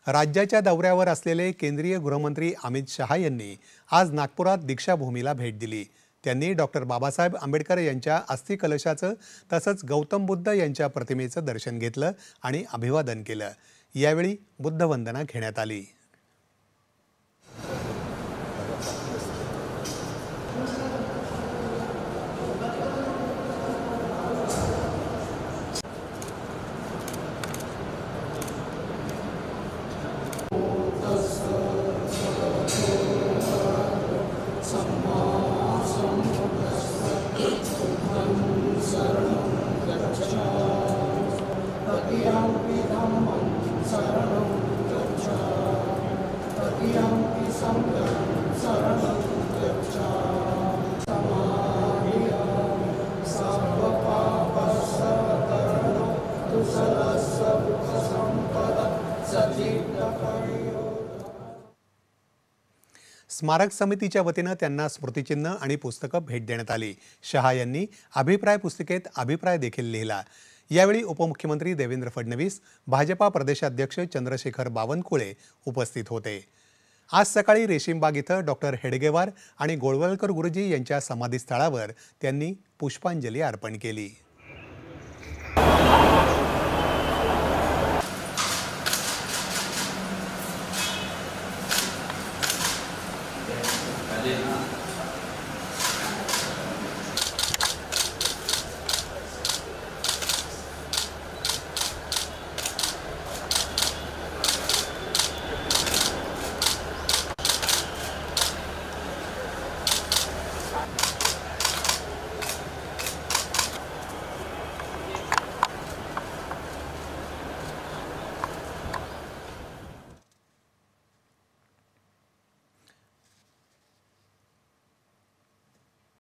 राज्याच्या दौऱ्यावर असलेले केंद्रीय गृहमंत्री अमित शहा यांनी आज नागपुरात दीक्षाभूमीला भेट दिली। त्यांनी डॉक्टर बाबासाहेब आंबेडकर यांच्या अस्थि कलशाचं तसंच गौतम बुद्ध यांच्या प्रतिमेचं दर्शन घेतलं आणि अभिवादन केलं। यावेळी बुद्धवंदना घेण्यात आली। स्मारक समितीच्या वतीनं त्यांना स्मृतिचिन्ह आणि पुस्तकं भेट देण्यात आली। शहा यांनी अभिप्राय पुस्तिकेत अभिप्राय देखील लिहिला। यावेळी उपमुख्यमंत्री देवेंद्र फडणवीस, भाजपा प्रदेशाध्यक्ष चंद्रशेखर बावनकुळे उपस्थित होते। आज सकाळी रेशीमबाग इथं डॉक्टर हेडगेवार आणि गोळवलकर गुरुजी यांच्या समाधीस्थळावर त्यांनी पुष्पांजली अर्पण केली।